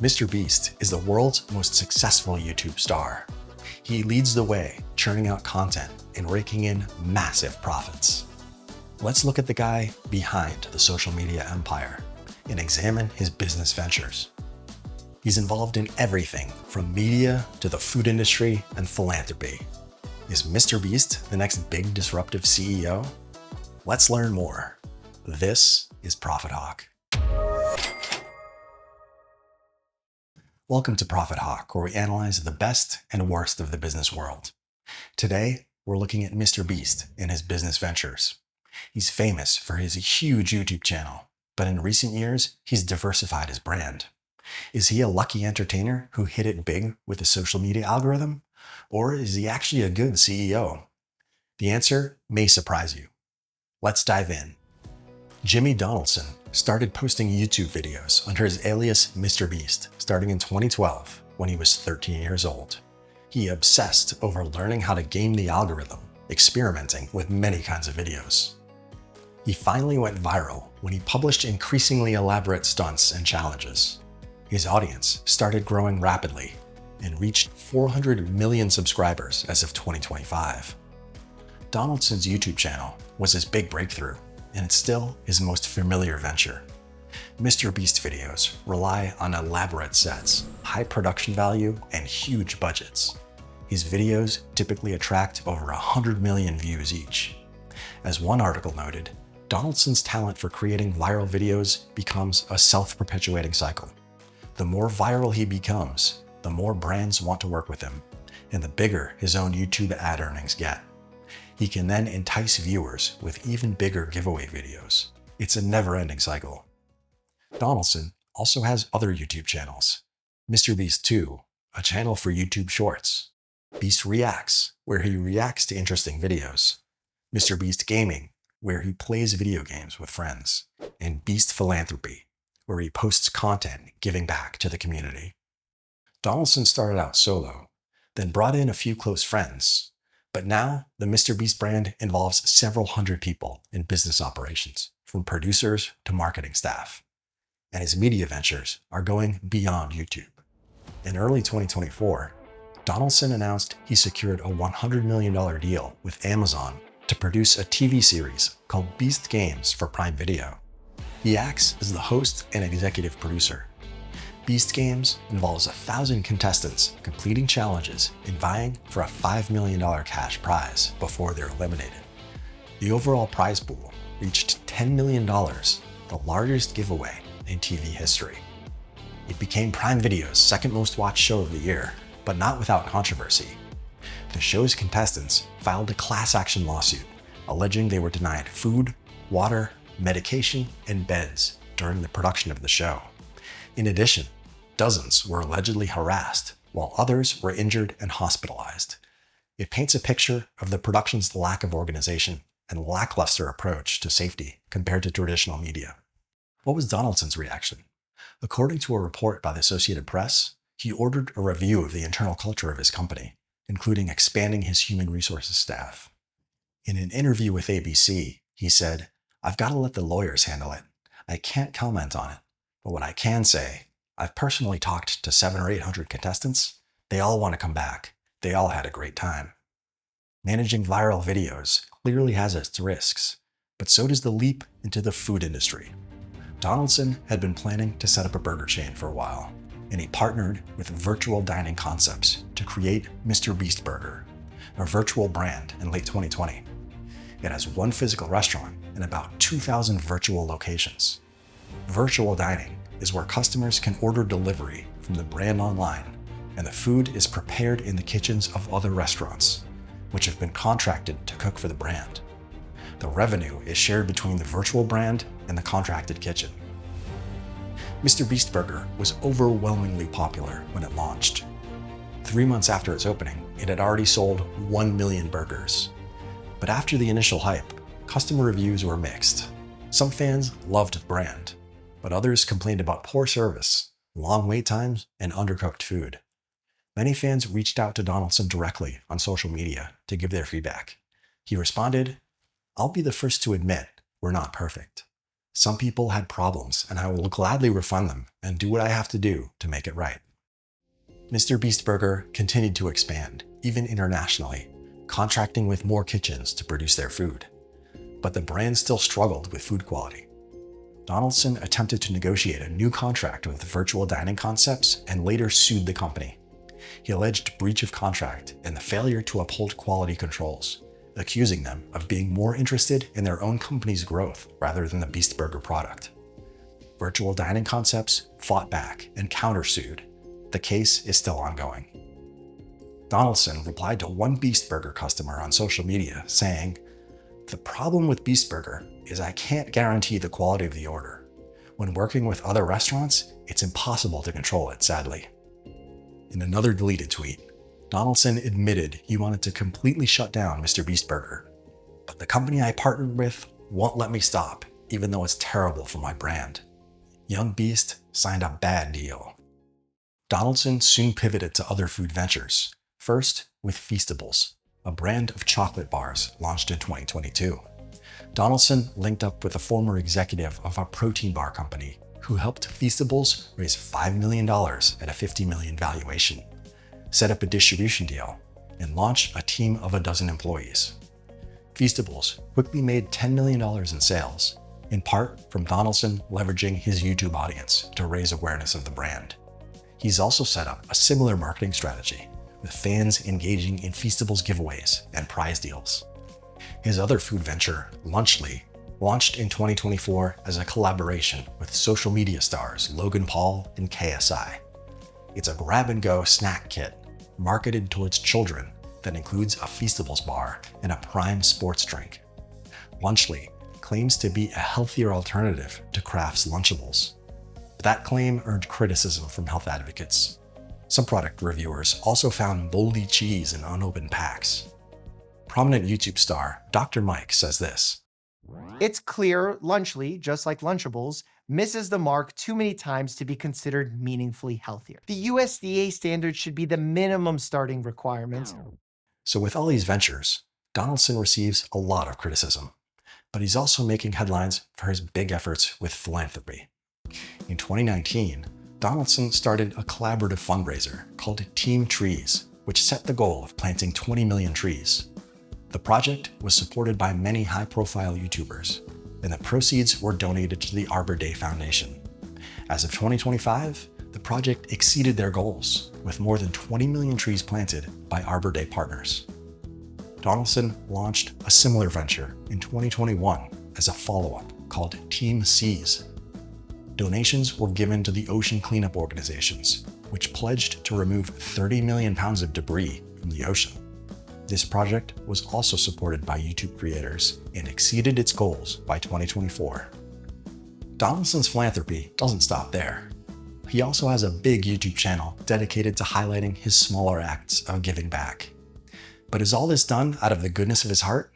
MrBeast is the world's most successful YouTube star. He leads the way, churning out content and raking in massive profits. Let's look at the guy behind the social media empire and examine his business ventures. He's involved in everything from media to the food industry and philanthropy. Is MrBeast the next big disruptive CEO? Let's learn more. This is Profit Hawk. Welcome to Profit Hawk, where we analyze the best and worst of the business world. Today, we're looking at MrBeast and his business ventures. He's famous for his huge YouTube channel, but in recent years, he's diversified his brand. Is he a lucky entertainer who hit it big with a social media algorithm? Or is he actually a good CEO? The answer may surprise you. Let's dive in. Jimmy Donaldson started posting YouTube videos under his alias MrBeast starting in 2012 when he was 13 years old. He obsessed over learning how to game the algorithm, experimenting with many kinds of videos. He finally went viral when he published increasingly elaborate stunts and challenges. His audience started growing rapidly and reached 400 million subscribers as of 2025. Donaldson's YouTube channel was his big breakthrough, and it's still his most familiar venture. MrBeast videos rely on elaborate sets, high production value, and huge budgets. His videos typically attract over 100 million views each. As one article noted, Donaldson's talent for creating viral videos becomes a self-perpetuating cycle. The more viral he becomes, the more brands want to work with him, and the bigger his own YouTube ad earnings get. He can then entice viewers with even bigger giveaway videos. It's a never-ending cycle. Donaldson also has other YouTube channels. MrBeast 2, a channel for YouTube Shorts. Beast Reacts, where he reacts to interesting videos. MrBeast Gaming, where he plays video games with friends. And Beast Philanthropy, where he posts content giving back to the community. Donaldson started out solo, then brought in a few close friends. But now, the MrBeast brand involves several hundred people in business operations, from producers to marketing staff. And his media ventures are going beyond YouTube. In early 2024, Donaldson announced he secured a $100 million deal with Amazon to produce a TV series called Beast Games for Prime Video. He acts as the host and executive producer. Beast Games involves 1,000 contestants completing challenges and vying for a $5 million cash prize before they're eliminated. The overall prize pool reached $10 million, the largest giveaway in TV history. It became Prime Video's second most watched show of the year, but not without controversy. The show's contestants filed a class action lawsuit alleging they were denied food, water, medication, and beds during the production of the show. In addition, dozens were allegedly harassed, while others were injured and hospitalized. It paints a picture of the production's lack of organization and lackluster approach to safety compared to traditional media. What was Donaldson's reaction? According to a report by the Associated Press, he ordered a review of the internal culture of his company, including expanding his human resources staff. In an interview with ABC, he said, "I've got to let the lawyers handle it. I can't comment on it. But what I can say, I've personally talked to 700 or 800 contestants. They all want to come back. They all had a great time." Managing viral videos clearly has its risks, but so does the leap into the food industry. Donaldson had been planning to set up a burger chain for a while, and he partnered with Virtual Dining Concepts to create MrBeast Burger, a virtual brand in late 2020. It has one physical restaurant and about 2,000 virtual locations. Virtual dining is where customers can order delivery from the brand online, and the food is prepared in the kitchens of other restaurants, which have been contracted to cook for the brand. The revenue is shared between the virtual brand and the contracted kitchen. MrBeast Burger was overwhelmingly popular when it launched. 3 months after its opening, it had already sold 1 million burgers. But after the initial hype, customer reviews were mixed. Some fans loved the brand, but others complained about poor service, long wait times, and undercooked food. Many fans reached out to Donaldson directly on social media to give their feedback. He responded, "I'll be the first to admit we're not perfect. Some people had problems, and I will gladly refund them and do what I have to do to make it right. MrBeast Burger continued to expand, even internationally, contracting with more kitchens to produce their food. But the brand still struggled with food quality. Donaldson attempted to negotiate a new contract with Virtual Dining Concepts and later sued the company. He alleged breach of contract and the failure to uphold quality controls, accusing them of being more interested in their own company's growth rather than the Beast Burger product. Virtual Dining Concepts fought back and countersued. The case is still ongoing. Donaldson replied to one Beast Burger customer on social media saying, "The problem with Beast Burger is I can't guarantee the quality of the order. When working with other restaurants, it's impossible to control it, sadly." In another deleted tweet, Donaldson admitted he wanted to completely shut down MrBeast Burger. "But the company I partnered with won't let me stop, even though it's terrible for my brand." Young Beast signed a bad deal. Donaldson soon pivoted to other food ventures, first with Feastables, a brand of chocolate bars launched in 2022. Donaldson linked up with a former executive of a protein bar company who helped Feastables raise $5 million at a $50 million valuation, set up a distribution deal, and launch a team of a dozen employees. Feastables quickly made $10 million in sales, in part from Donaldson leveraging his YouTube audience to raise awareness of the brand. He's also set up a similar marketing strategy, with fans engaging in Feastables giveaways and prize deals. His other food venture, Lunchly, launched in 2024 as a collaboration with social media stars Logan Paul and KSI. It's a grab-and-go snack kit marketed towards children that includes a Feastables bar and a Prime sports drink. Lunchly claims to be a healthier alternative to Kraft's Lunchables. But that claim earned criticism from health advocates. Some product reviewers also found moldy cheese in unopened packs. Prominent YouTube star Dr. Mike says this: "It's clear Lunchly, just like Lunchables, misses the mark too many times to be considered meaningfully healthier. The USDA standards should be the minimum starting requirements." So with all these ventures, Donaldson receives a lot of criticism, but he's also making headlines for his big efforts with philanthropy. In 2019, Donaldson started a collaborative fundraiser called Team Trees, which set the goal of planting 20 million trees. The project was supported by many high-profile YouTubers, and the proceeds were donated to the Arbor Day Foundation. As of 2025, the project exceeded their goals, with more than 20 million trees planted by Arbor Day partners. Donaldson launched a similar venture in 2021 as a follow-up called Team Seas. Donations were given to the ocean cleanup organizations, which pledged to remove 30 million pounds of debris from the ocean. This project was also supported by YouTube creators and exceeded its goals by 2024. Donaldson's philanthropy doesn't stop there. He also has a big YouTube channel dedicated to highlighting his smaller acts of giving back. But is all this done out of the goodness of his heart?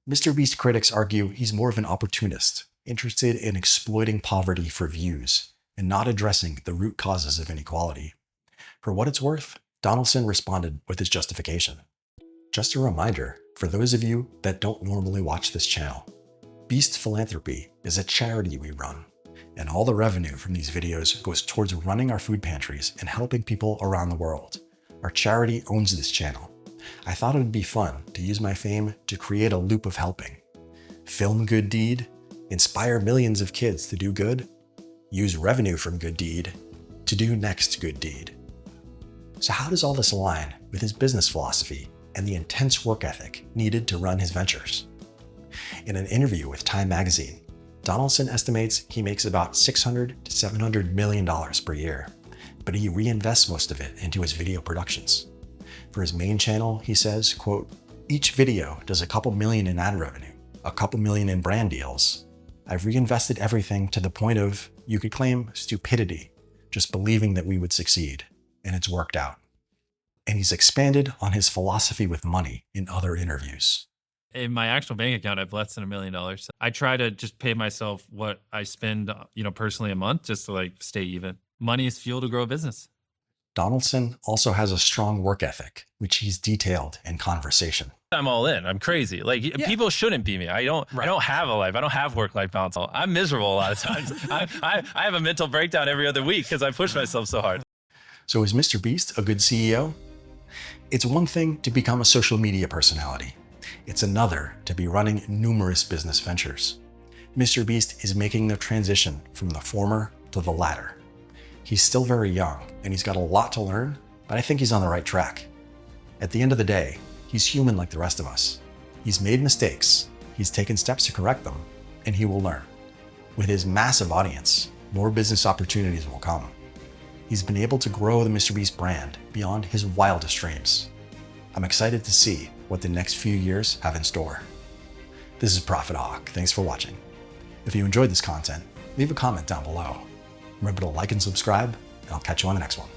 MrBeast critics argue he's more of an opportunist, interested in exploiting poverty for views and not addressing the root causes of inequality. For what it's worth, Donaldson responded with his justification. Just a reminder, for those of you that don't normally watch this channel, Beast Philanthropy is a charity we run, and all the revenue from these videos goes towards running our food pantries and helping people around the world. Our charity owns this channel. I thought it would be fun to use my fame to create a loop of helping. Film good deed, inspire millions of kids to do good, use revenue from good deed to do next good deed. So how does all this align with his business philosophy and the intense work ethic needed to run his ventures? In an interview with Time magazine, Donaldson estimates he makes about $600 to $700 million per year, but he reinvests most of it into his video productions. For his main channel, he says, quote, "Each video does a couple million in ad revenue, a couple million in brand deals. I've reinvested everything to the point of, you could claim, stupidity, just believing that we would succeed, and it's worked out." And he's expanded on his philosophy with money in other interviews. In my actual bank account, I have less than $1 million. I try to just pay myself what I spend, personally a month just to like stay even. Money is fuel to grow a business. Donaldson also has a strong work ethic, which he's detailed in conversation. I'm all in. I'm crazy. Like people shouldn't be me. I don't have a life. I don't have work-life balance. I'm miserable a lot of times. I have a mental breakdown every other week because I push myself so hard. So is MrBeast a good CEO? It's one thing to become a social media personality. It's another to be running numerous business ventures. MrBeast is making the transition from the former to the latter. He's still very young and he's got a lot to learn, but I think he's on the right track. At the end of the day, he's human like the rest of us. He's made mistakes, he's taken steps to correct them, and he will learn. With his massive audience, more business opportunities will come. He's been able to grow the MrBeast brand beyond his wildest dreams. I'm excited to see what the next few years have in store. This is Profit Hawk. Thanks for watching. If you enjoyed this content, leave a comment down below. Remember to like and subscribe, and I'll catch you on the next one.